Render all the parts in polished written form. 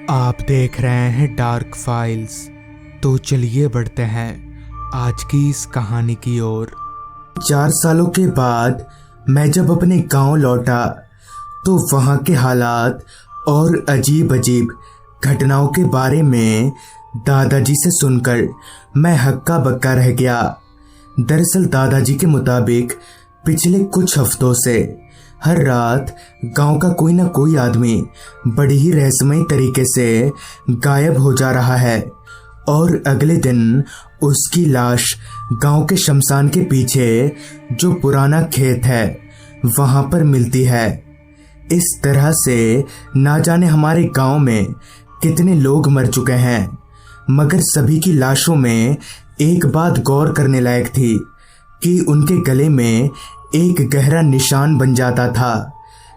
आप देख रहे हैं डार्क फाइल्स। तो चलिए बढ़ते हैं आज की इस कहानी की ओर। 4 सालों के बाद मैं जब अपने गांव लौटा तो वहां के हालात और अजीब अजीब घटनाओं के बारे में दादाजी से सुनकर मैं हक्का बक्का रह गया। दरअसल दादाजी के मुताबिक पिछले कुछ हफ्तों से हर रात गांव का कोई ना कोई आदमी बड़ी ही रहस्यमयी तरीके से गायब हो जा रहा है और अगले दिन उसकी लाश गांव के शमशान के पीछे जो पुराना खेत है वहां पर मिलती है। इस तरह से ना जाने हमारे गांव में कितने लोग मर चुके हैं, मगर सभी की लाशों में एक बात गौर करने लायक थी कि उनके गले में एक गहरा निशान बन जाता था,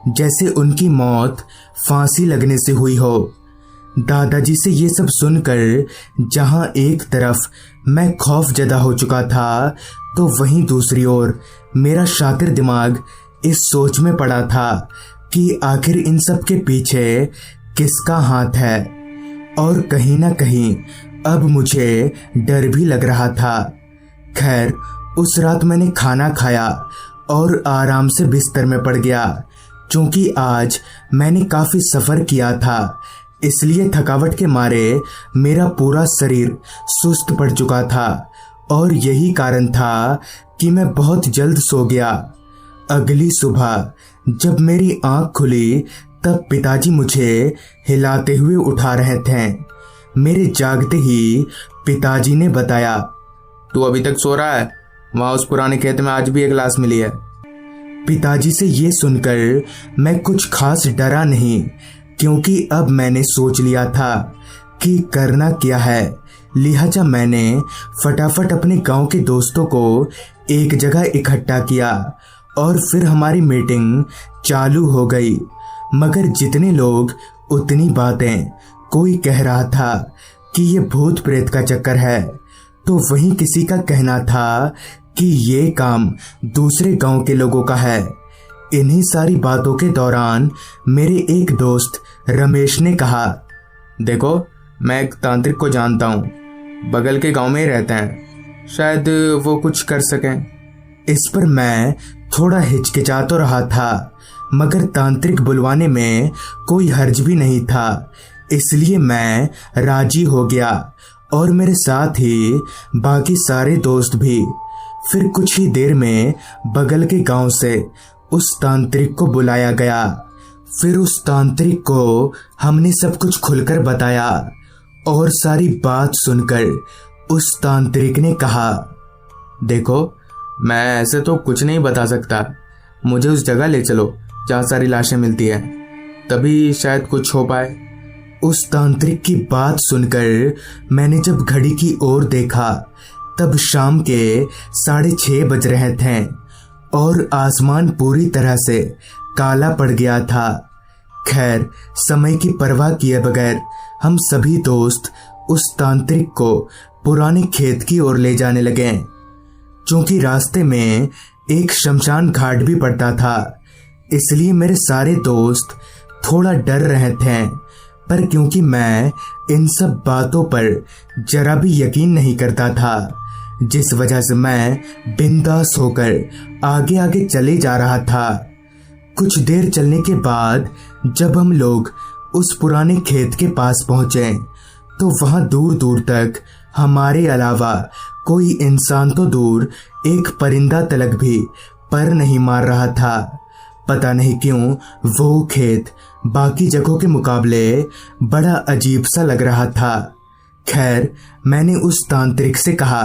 जैसे उनकी मौत फांसी लगने से हुई हो। दादाजी से ये सब सुनकर जहां एक तरफ मैं खौफजदा हो चुका था, तो वहीं दूसरी ओर मेरा शातिर दिमाग इस सोच में पड़ा था कि आखिर इन सब के पीछे किसका हाथ है। और कहीं ना कहीं अब मुझे डर भी लग रहा था। खैर, उस रात मैंने खाना खाया और आराम से बिस्तर में पड़ गया। क्योंकि आज मैंने काफ़ी सफ़र किया था, इसलिए थकावट के मारे मेरा पूरा शरीर सुस्त पड़ चुका था और यही कारण था कि मैं बहुत जल्द सो गया। अगली सुबह जब मेरी आंख खुली तब पिताजी मुझे हिलाते हुए उठा रहे थे। मेरे जागते ही पिताजी ने बताया, तू अभी तक सो रहा है? वहां उस पुराने खेत में आज भी एक लाश मिली है। पिताजी से ये सुनकर मैं कुछ खास डरा नहीं, क्योंकि अब मैंने सोच लिया था कि करना क्या है। लिहाजा मैंने फटाफट अपने गांव के दोस्तों को एक जगह इकट्ठा किया और फिर हमारी मीटिंग चालू हो गई। मगर जितने लोग उतनी बातें। कोई कह रहा था कि ये भूत प्रेत का चक्कर है, तो वहीं किसी का कहना था कि ये काम दूसरे गांव के लोगों का है। इन्हीं सारी बातों के दौरान मेरे एक दोस्त रमेश ने कहा, देखो, मैं एक तांत्रिक को जानता हूँ, बगल के गांव में ही रहते हैं, शायद वो कुछ कर सकें। इस पर मैं थोड़ा हिचकिचा तो रहा था, मगर तांत्रिक बुलवाने में कोई हर्ज भी नहीं था, इसलिए मैं राजी हो गया और मेरे साथ ही बाकी सारे दोस्त भी। फिर कुछ ही देर में बगल के गांव से उस तांत्रिक को बुलाया गया। फिर उस तांत्रिक को हमने सब कुछ खुलकर बताया और सारी बात सुनकर उस तांत्रिक ने कहा, देखो, मैं ऐसे तो कुछ नहीं बता सकता, मुझे उस जगह ले चलो जहाँ सारी लाशें मिलती है, तभी शायद कुछ हो पाए। उस तांत्रिक की बात सुनकर मैंने जब घड़ी की ओर देखा तब शाम के 6:30 बज रहे थे और आसमान पूरी तरह से काला पड़ गया था। खैर, समय की परवाह किए बगैर हम सभी दोस्त उस तांत्रिक को पुराने खेत की ओर ले जाने लगे। क्योंकि रास्ते में एक शमशान घाट भी पड़ता था, इसलिए मेरे सारे दोस्त थोड़ा डर रहे थे। पर क्योंकि मैं इन सब बातों पर जरा भी यकीन नहीं करता था, जिस वजह से मैं बिंदास होकर आगे आगे चले जा रहा था। कुछ देर चलने के बाद जब हम लोग उस पुराने खेत के पास पहुंचे तो वहां दूर दूर तक हमारे अलावा कोई इंसान तो दूर एक परिंदा तलक भी पर नहीं मार रहा था। पता नहीं क्यों वो खेत बाकी जगहों के मुकाबले बड़ा अजीब सा लग रहा था। खैर, मैंने उस तांत्रिक से कहा,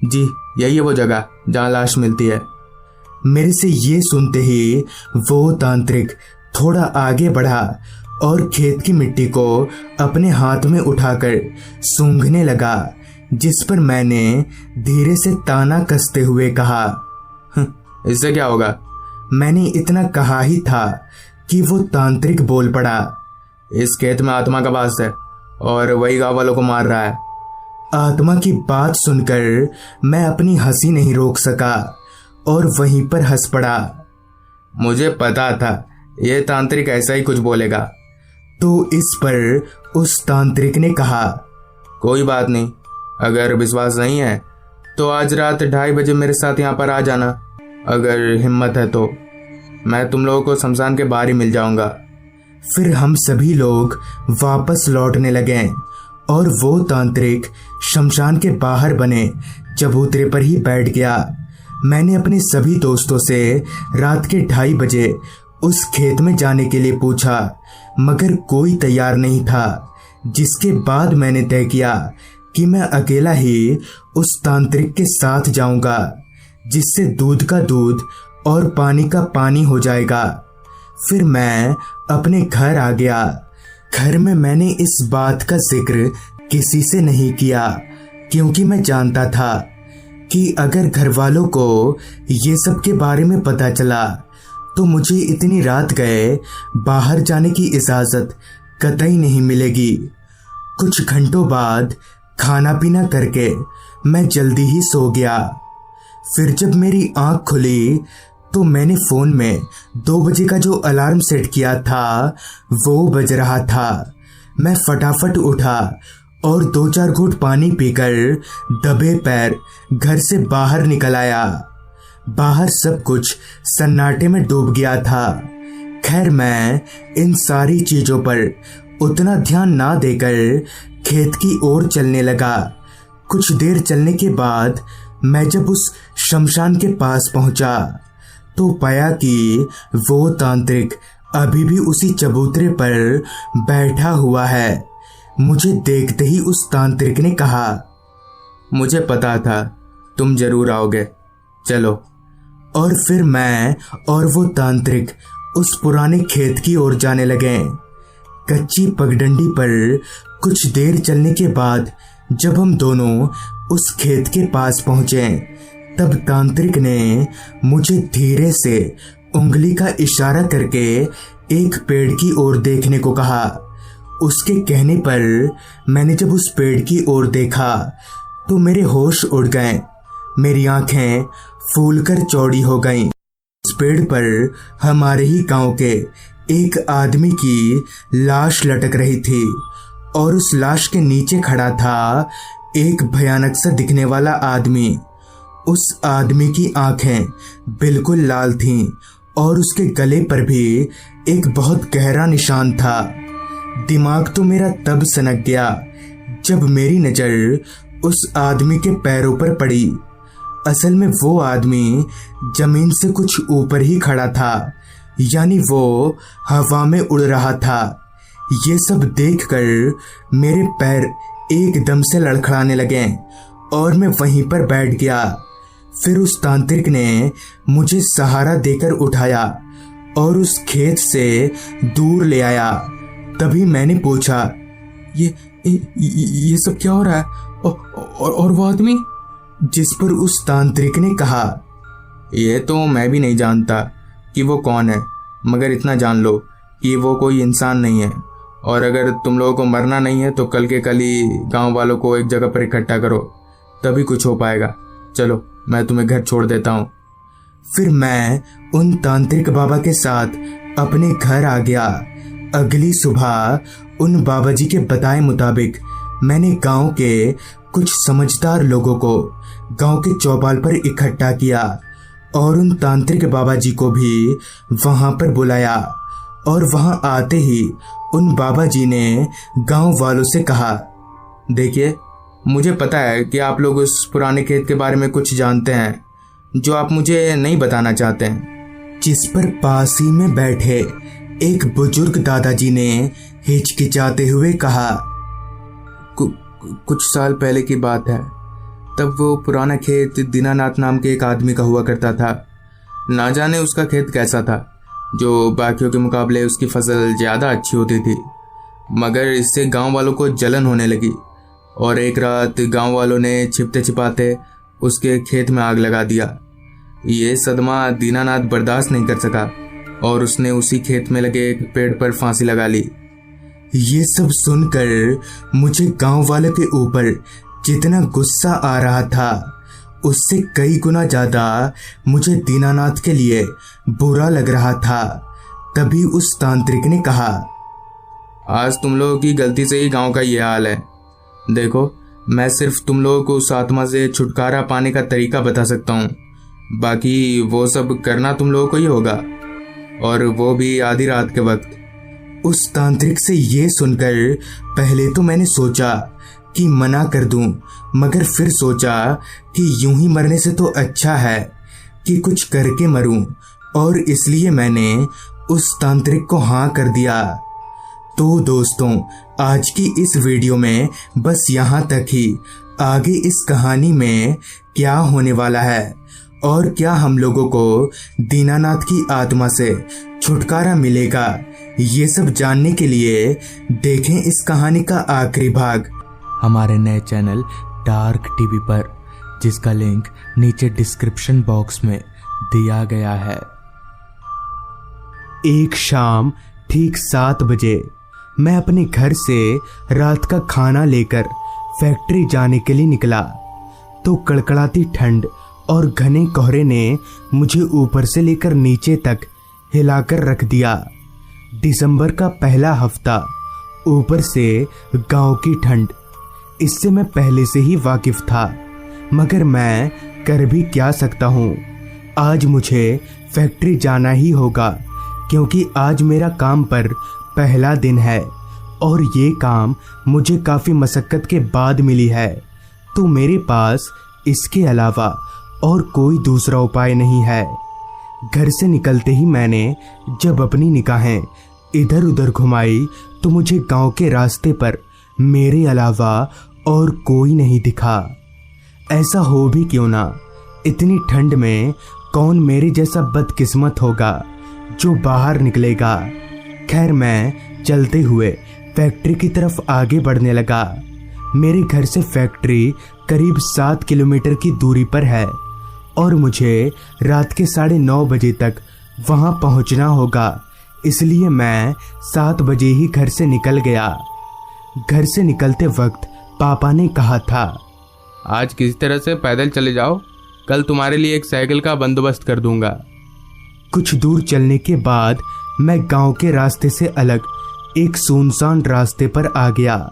जी, यही है वो जगह जहाँ लाश मिलती है। मेरे से ये सुनते ही वो तांत्रिक थोड़ा आगे बढ़ा और खेत की मिट्टी को अपने हाथ में उठाकर सूंघने लगा, जिस पर मैंने धीरे से ताना कसते हुए कहा, इससे क्या होगा? मैंने इतना कहा ही था कि वो तांत्रिक बोल पड़ा, इस खेत में आत्मा का वास है और वही गांव वालों को मार रहा है। आत्मा की बात सुनकर मैं अपनी हंसी नहीं रोक सका और वहीं पर हंस पड़ा। मुझे पता था ये तांत्रिक ऐसा ही कुछ बोलेगा। तो इस पर उस तांत्रिक ने कहा, कोई बात नहीं, अगर विश्वास नहीं है तो आज रात 2:30 बजे मेरे साथ यहाँ पर आ जाना। अगर हिम्मत है तो मैं तुम लोगों को शमशान के बाहर ही मिल जाऊंगा। फिर हम सभी लोग वापस लौटने लगे और वो तांत्रिक शमशान के बाहर बने चबूतरे पर ही बैठ गया। मैंने अपने सभी दोस्तों से रात के 2:30 बजे उस खेत में जाने के लिए पूछा, मगर कोई तैयार नहीं था। जिसके बाद मैंने तय किया कि मैं अकेला ही उस तांत्रिक के साथ जाऊंगा, जिससे दूध का दूध और पानी का पानी हो जाएगा। फिर मैं अपने घर आ गया। घर में मैंने इस बात का जिक्र किसी से नहीं किया, क्योंकि मैं जानता था कि अगर घर वालों को ये सब के बारे में पता चला तो मुझे इतनी रात गए बाहर जाने की इजाज़त कतई नहीं मिलेगी। कुछ घंटों बाद खाना पीना करके मैं जल्दी ही सो गया। फिर जब मेरी आंख खुली तो मैंने फ़ोन में 2 बजे का जो अलार्म सेट किया था वो बज रहा था। मैं फटाफट उठा और 2-4 घूंट पानी पीकर दबे पैर घर से बाहर निकल आया। बाहर सब कुछ सन्नाटे में डूब गया था। खैर मैं इन सारी चीज़ों पर उतना ध्यान ना देकर खेत की ओर चलने लगा। कुछ देर चलने के बाद मैं जब उस शमशान के पास पहुंचा तो पाया कि वो तांत्रिक अभी भी उसी चबूतरे पर बैठा हुआ है। मुझे देखते ही उस तांत्रिक ने कहा, मुझे पता था तुम जरूर आओगे, चलो। और फिर मैं और वो तांत्रिक उस पुराने खेत की ओर जाने लगे। कच्ची पगडंडी पर कुछ देर चलने के बाद जब हम दोनों उस खेत के पास पहुंचे तब तांत्रिक ने मुझे धीरे से उंगली का इशारा करके एक पेड़ की ओर देखने को कहा। उसके कहने पर मैंने जब उस पेड़ की ओर देखा तो मेरे होश उड़ गए। मेरी आंखें फूलकर चौड़ी हो गईं। उस पेड़ पर हमारे ही गांव के एक आदमी की लाश लटक रही थी और उस लाश के नीचे खड़ा था एक भयानक सा दिखने वाला आदमी। उस आदमी की आंखें बिल्कुल लाल थीं और उसके गले पर भी एक बहुत गहरा निशान था। दिमाग तो मेरा तब सनक गया जब मेरी नज़र उस आदमी के पैरों पर पड़ी। असल में वो आदमी जमीन से कुछ ऊपर ही खड़ा था, यानी वो हवा में उड़ रहा था। ये सब देखकर मेरे पैर एकदम से लड़खड़ाने लगे और मैं वहीं पर बैठ गया। फिर उस तांत्रिक ने मुझे सहारा देकर उठाया और उस खेत से दूर ले आया। तभी मैंने पूछा, ये सब क्या हो रहा है? और वो आदमी? जिस पर उस तांत्रिक ने कहा, ये तो मैं भी नहीं जानता कि वो कौन है, मगर इतना जान लो कि वो कोई इंसान नहीं है। और अगर तुम लोगों को मरना नहीं है तो कल के कल ही गांव वालों को एक जगह पर इकट्ठा करो, तभी कुछ हो पाएगा। चलो मैं तुम्हें घर छोड़ देता हूँ। फिर मैं उन तांत्रिक बाबा के साथ अपने घर आ गया। अगली सुबह उन बाबा जी के बताए मुताबिक मैंने गांव के कुछ समझदार लोगों को गांव के चौपाल पर इकट्ठा किया और उन तांत्रिक बाबा जी को भी वहां पर बुलाया। और वहां आते ही उन बाबा जी ने गांव वालों से कहा, देखिए, मुझे पता है कि आप लोग उस पुराने खेत के बारे में कुछ जानते हैं जो आप मुझे नहीं बताना चाहते हैं। जिस पर पास ही में बैठे एक बुजुर्ग दादाजी ने हिचकिचाते हुए कहा, कुछ साल पहले की बात है। तब वो पुराना खेत दीनानाथ नाम के एक आदमी का हुआ करता था। ना जाने उसका खेत कैसा था, जो बाकियों के मुकाबले उसकी फसल ज़्यादा अच्छी होती थी। मगर इससे गांव वालों को जलन होने लगी और एक रात गांव वालों ने छिपते छिपाते उसके खेत में आग लगा दिया। ये सदमा दीनानाथ बर्दाश्त नहीं कर सका और उसने उसी खेत में लगे एक पेड़ पर फांसी लगा ली। ये सब सुनकर मुझे गांव वालों के ऊपर जितना गुस्सा आ रहा था उससे कई गुना ज़्यादा मुझे दीनानाथ के लिए बुरा लग रहा था। तभी उस तांत्रिक ने कहा, आज तुम लोगों की गलती से ही गांव का ये हाल है। देखो, मैं सिर्फ तुम लोगों को उस आत्मा से छुटकारा पाने का तरीका बता सकता हूँ, बाकी वो सब करना तुम लोगों को ही होगा, और वो भी आधी रात के वक्त। उस तांत्रिक से ये सुनकर पहले तो मैंने सोचा कि मना कर दूं, मगर फिर सोचा कि यूं ही मरने से तो अच्छा है कि कुछ करके मरूं, और इसलिए मैंने उस तांत्रिक को हाँ कर दिया। तो दोस्तों, आज की इस वीडियो में बस यहाँ तक ही। आगे इस कहानी में क्या होने वाला है और क्या हम लोगों को दीनानाथ की आत्मा से छुटकारा मिलेगा, ये सब जानने के लिए देखें इस कहानी का आखिरी भाग हमारे नए चैनल डार्क टीवी पर, जिसका लिंक नीचे डिस्क्रिप्शन बॉक्स में दिया गया है। एक शाम ठीक 7 बजे मैं अपने घर से रात का खाना लेकर फैक्ट्री जाने के लिए निकला, तो कड़कड़ाती ठंड और घने कोहरे ने मुझे ऊपर से लेकर नीचे तक हिलाकर रख दिया। दिसंबर का पहला हफ्ता, ऊपर से गांव की ठंड, इससे मैं पहले से ही वाकिफ था, मगर मैं कर भी क्या सकता हूँ। आज मुझे फैक्ट्री जाना ही होगा, क्योंकि आज मेरा काम पर पहला दिन है और ये काम मुझे काफ़ी मशक्क़त के बाद मिली है, तो मेरे पास इसके अलावा और कोई दूसरा उपाय नहीं है। घर से निकलते ही मैंने जब अपनी निगाहें इधर उधर घुमाई तो मुझे गांव के रास्ते पर मेरे अलावा और कोई नहीं दिखा। ऐसा हो भी क्यों ना, इतनी ठंड में कौन मेरे जैसा बदकिस्मत होगा जो बाहर निकलेगा। खैर, मैं चलते हुए फैक्ट्री की तरफ आगे बढ़ने लगा। मेरे घर से फैक्ट्री करीब 7 किलोमीटर की दूरी पर है और मुझे रात के 9:30 बजे तक वहां पहुंचना होगा, इसलिए मैं 7 बजे ही घर से निकल गया। घर से निकलते वक्त पापा ने कहा था, आज किसी तरह से पैदल चले जाओ, कल तुम्हारे लिए एक साइकिल का बंदोबस्त कर दूंगा। कुछ दूर चलने के बाद मैं गांव के रास्ते से अलग एक सुनसान रास्ते पर आ गया,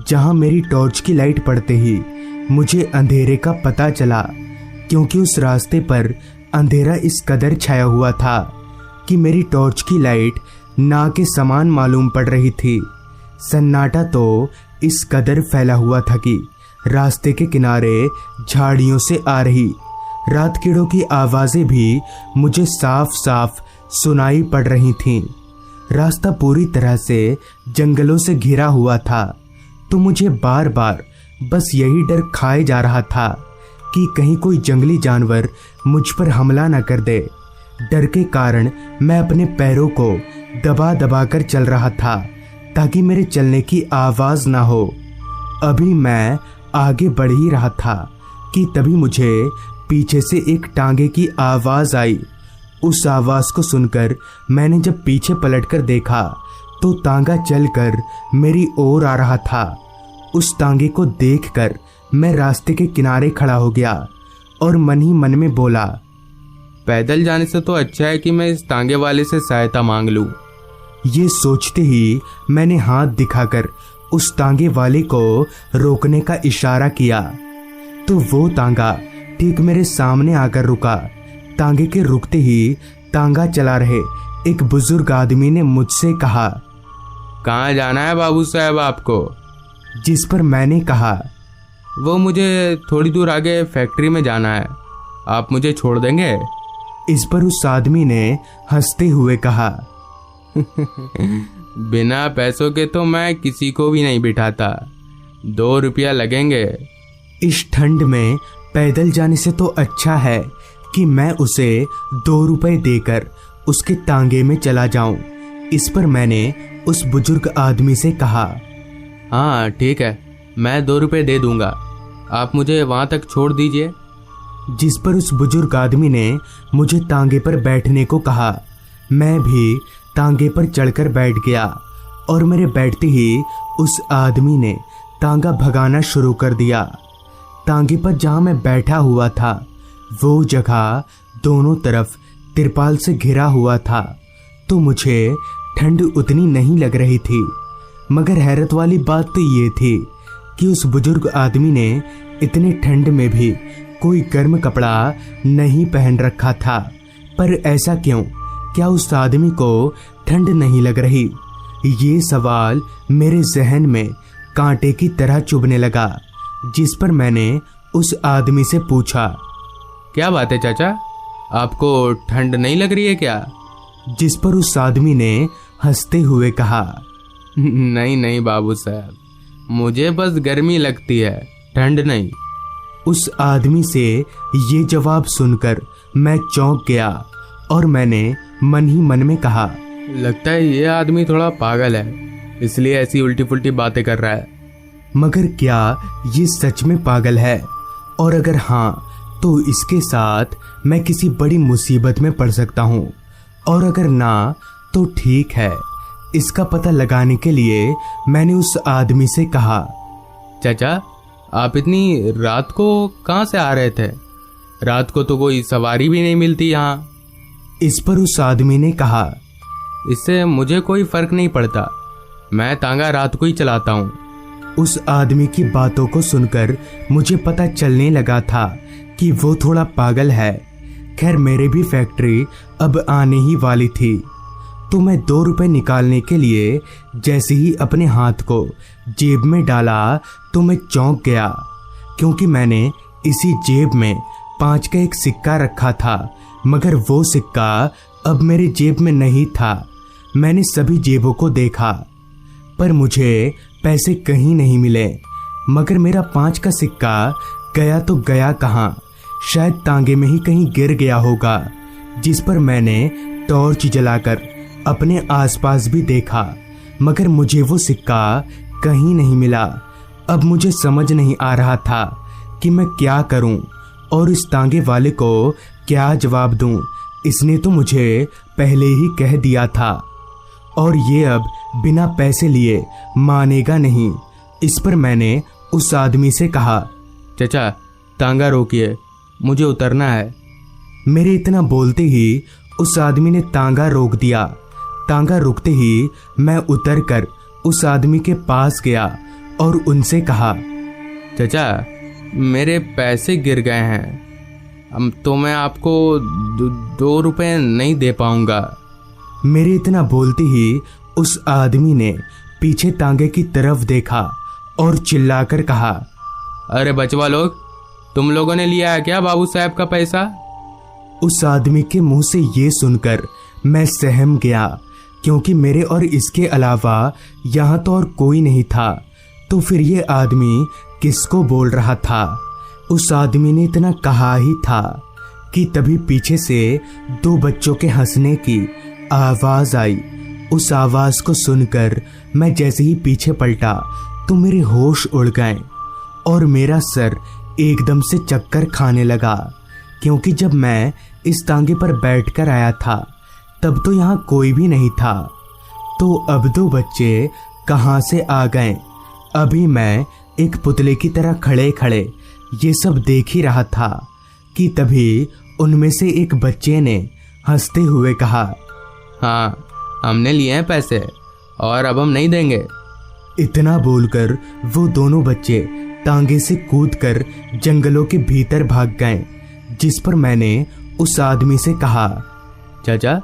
जहां मेरी टॉर्च की लाइट पड़ते ही मुझे अंधेरे का पता चला, क्योंकि उस रास्ते पर अंधेरा इस कदर छाया हुआ था कि मेरी टॉर्च की लाइट ना के समान मालूम पड़ रही थी। सन्नाटा तो इस कदर फैला हुआ था कि रास्ते के किनारे झाड़ियों से आ रही रात कीड़ों की आवाज़ें भी मुझे साफ साफ सुनाई पड़ रही थीं। रास्ता पूरी तरह से जंगलों से घिरा हुआ था, तो मुझे बार बार बस यही डर खाए जा रहा था कि कहीं कोई जंगली जानवर मुझ पर हमला न कर दे। डर के कारण मैं अपने पैरों को दबा दबा कर चल रहा था, ताकि मेरे चलने की आवाज़ ना हो। अभी मैं आगे बढ़ ही रहा था कि तभी मुझे पीछे से एक टांगे की आवाज़ आई। उस आवाज़ को सुनकर मैंने जब पीछे पलटकर देखा तो तांगा चलकर मेरी ओर आ रहा था। उस तांगे को देखकर मैं रास्ते के किनारे खड़ा हो गया और मन ही मन में बोला, पैदल जाने से तो अच्छा है कि मैं इस तांगे वाले से सहायता मांग लूं। ये सोचते ही मैंने हाथ दिखाकर उस तांगे वाले को रोकने का इशारा किया, तो वो तांगा ठीक मेरे सामने आकर रुका। तांगे के रुकते ही तांगा चला रहे एक बुजुर्ग आदमी ने मुझसे कहा, कहाँ जाना है बाबू साहब आपको? जिस पर मैंने कहा, वो मुझे थोड़ी दूर आगे फैक्ट्री में जाना है, आप मुझे छोड़ देंगे? इस पर उस आदमी ने हंसते हुए कहा, बिना पैसों के तो मैं किसी को भी नहीं बिठाता, 2 रुपया लगेंगे। इस ठंड में पैदल जाने से तो अच्छा है कि मैं उसे 2 रुपए देकर उसके तांगे में चला जाऊं। इस पर मैंने उस बुजुर्ग आदमी से कहा, हाँ ठीक है, मैं 2 रुपए दे दूंगा, आप मुझे वहां तक छोड़ दीजिए। जिस पर उस बुजुर्ग आदमी ने मुझे तांगे पर बैठने को कहा। मैं भी तांगे पर चढ़कर बैठ गया और मेरे बैठते ही उस आदमी ने तांगा भगाना शुरू कर दिया। तांगे पर जहां मैं बैठा हुआ था वो जगह दोनों तरफ तिरपाल से घिरा हुआ था, तो मुझे ठंड उतनी नहीं लग रही थी। मगर हैरत वाली बात तो ये थी कि उस बुजुर्ग आदमी ने इतने ठंड में भी कोई गर्म कपड़ा नहीं पहन रखा था। पर ऐसा क्यों? क्या उस आदमी को ठंड नहीं लग रही? ये सवाल मेरे जहन में कांटे की तरह चुभने लगा, जिस पर मैंने उस आदमी से पूछा, क्या बात है चाचा, आपको ठंड नहीं लग रही है क्या? जिस पर उस आदमी ने हंसते हुए कहा, नहीं नहीं बाबू साहब, मुझे बस गर्मी लगती है, ठंड नहीं। उस आदमी से ये जवाब सुनकर मैं चौंक गया और मैंने मन ही मन में कहा, लगता है ये आदमी थोड़ा पागल है, इसलिए ऐसी उल्टी पुल्टी बातें कर रहा है। मगर क्या ये सच में पागल है? और अगर हाँ, तो इसके साथ मैं किसी बड़ी मुसीबत में पड़ सकता हूँ, और अगर ना तो ठीक है। इसका पता लगाने के लिए मैंने उस आदमी से कहा, चाचा आप इतनी रात को कहाँ से आ रहे थे? रात को तो कोई सवारी भी नहीं मिलती यहाँ। इस पर उस आदमी ने कहा, इससे मुझे कोई फर्क नहीं पड़ता, मैं तांगा रात को ही चलाता हूँ। उस आदमी की बातों को सुनकर मुझे पता चलने लगा था कि वो थोड़ा पागल है। खैर, मेरे भी फैक्ट्री अब आने ही वाली थी, तो मैं 2 रुपए निकालने के लिए जैसे ही अपने हाथ को जेब में डाला तो मैं चौंक गया, क्योंकि मैंने इसी जेब में 5 का एक सिक्का रखा था, मगर वो सिक्का अब मेरे जेब में नहीं था। मैंने सभी जेबों को देखा, पर मुझे पैसे कहीं नहीं मिले। मगर मेरा 5 का सिक्का गया तो गया कहाँ? शायद तांगे में ही कहीं गिर गया होगा, जिस पर मैंने टॉर्च जलाकर अपने आसपास भी देखा, मगर मुझे वो सिक्का कहीं नहीं मिला। अब मुझे समझ नहीं आ रहा था कि मैं क्या करूं और इस तांगे वाले को क्या जवाब दूं। इसने तो मुझे पहले ही कह दिया था, और ये अब बिना पैसे लिए मानेगा नहीं। इस पर मैंने उस आदमी से कहा, चाचा तांगा रोकिए, मुझे उतरना है। मेरे इतना बोलते ही उस आदमी ने तांगा रोक दिया। तांगा रुकते ही मैं उतरकर उस आदमी के पास गया और उनसे कहा, चाचा मेरे पैसे गिर गए हैं, अब तो मैं आपको 2 रुपए नहीं दे पाऊंगा। मेरे इतना बोलते ही उस आदमी ने पीछे तांगे की तरफ देखा और चिल्लाकर कहा, अरे बचवा लोग, तुम लोगों ने लिया है क्या बाबू साहब का पैसा? उस आदमी के मुंह से ये सुनकर मैं सहम गया, क्योंकि मेरे और इसके अलावा यहाँ तो और कोई नहीं था। तो फिर ये आदमी किसको बोल रहा था? उस आदमी ने इतना कहा ही था कि तभी पीछे से 2 बच्चों के हंसने की आवाज आई। उस आवाज को सुनकर मैं जैसे ही पीछे पलटा तो मेरे होश उड़ गए और मेरा सर एकदम से चक्कर खाने लगा, क्योंकि जब मैं इस तांगे पर बैठकर आया था तब तो यहाँ कोई भी नहीं था। तो अब 2 बच्चे कहाँ से आ गए? अभी मैं एक पुतले की तरह खड़े खड़े ये सब देख ही रहा था कि तभी उनमें से एक बच्चे ने हंसते हुए कहा, हाँ हमने लिए हैं पैसे और अब हम नहीं देंगे। इतना बोलकर वो दोनों बच्चे तांगे से कूदकर जंगलों के भीतर भाग गए। जिस पर मैंने उस आदमी से कहा, चाचा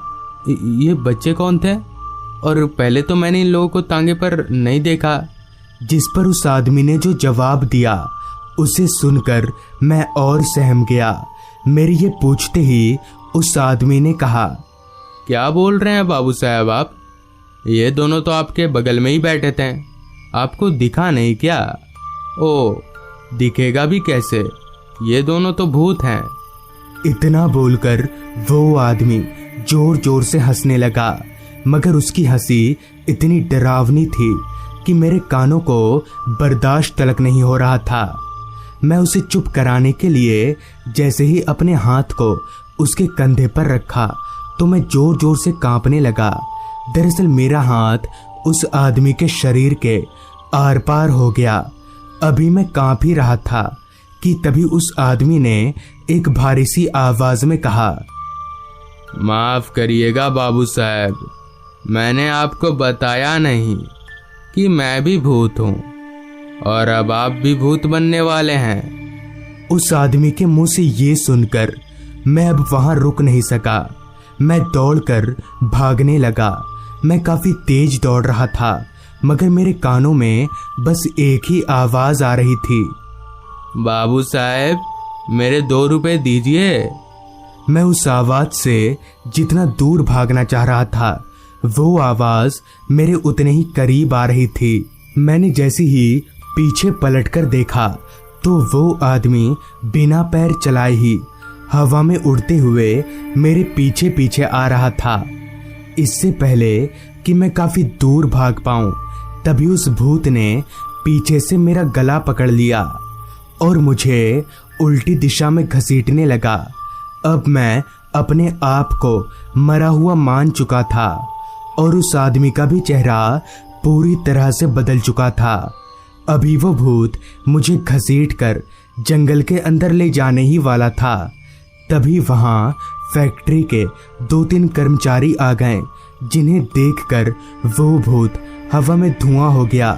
ये बच्चे कौन थे? और पहले तो मैंने इन लोगों को तांगे पर नहीं देखा। जिस पर उस आदमी ने जो जवाब दिया उसे सुनकर मैं और सहम गया। मेरे ये पूछते ही उस आदमी ने कहा, क्या बोल रहे हैं बाबू साहब आप? ये दोनों तो आपके बगल में ही बैठे थे, आपको दिखा नहीं क्या? ओ दिखेगा भी कैसे, ये दोनों तो भूत हैं। इतना बोलकर वो आदमी जोर जोर से हंसने लगा, मगर उसकी हंसी इतनी डरावनी थी कि मेरे कानों को बर्दाश्त तलक नहीं हो रहा था। मैं उसे चुप कराने के लिए जैसे ही अपने हाथ को उसके कंधे पर रखा तो मैं जोर जोर से कांपने लगा। दरअसल मेरा हाथ उस आदमी के शरीर के आर पार हो गया। अभी मैं कांप ही रहा था कि तभी उस आदमी ने एक भारी सी आवाज में कहा, माफ करिएगा बाबू साहब, मैंने आपको बताया नहीं कि मैं भी भूत हूँ और अब आप भी भूत बनने वाले हैं। उस आदमी के मुंह से ये सुनकर मैं अब वहां रुक नहीं सका। मैं दौड़कर भागने लगा। मैं काफी तेज दौड़ रहा था, मगर मेरे कानों में बस एक ही आवाज आ रही थी, बाबू साहब मेरे 2 रुपए दीजिए। मैं उस आवाज से जितना दूर भागना चाह रहा था, वो आवाज मेरे उतने ही करीब आ रही थी। मैंने जैसे ही पीछे पलटकर देखा तो वो आदमी बिना पैर चलाए ही हवा में उड़ते हुए मेरे पीछे पीछे आ रहा था। इससे पहले कि मैं काफी दूर भाग पाऊं, तभी उस भूत ने पीछे से मेरा गला पकड़ लिया और मुझे उल्टी दिशा में घसीटने लगा। अब मैं अपने आप को मरा हुआ मान चुका था और उस आदमी का भी चेहरा पूरी तरह से बदल चुका था। अभी वो भूत मुझे घसीटकर जंगल के अंदर ले जाने ही वाला था। तभी वहां फैक्ट्री के 2-3 कर्मचारी आ गए, जिन्हें देखकर वो भूत हवा में धुआं हो गया।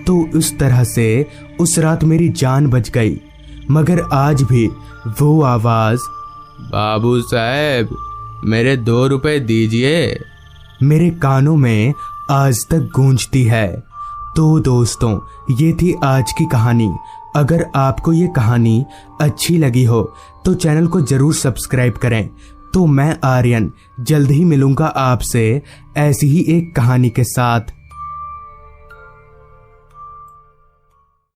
तो उस तरह से उस रात मेरी जान बच गई। मगर आज भी वो आवाज, बाबू साहब मेरे 2 रुपए दीजिए, मेरे कानों में आज तक गूंजती है। तो दोस्तों, ये थी आज की कहानी। अगर आपको ये कहानी अच्छी लगी हो तो चैनल को जरूर सब्सक्राइब करें। तो मैं आर्यन जल्द ही मिलूंगा आपसे ऐसी ही एक कहानी के साथ।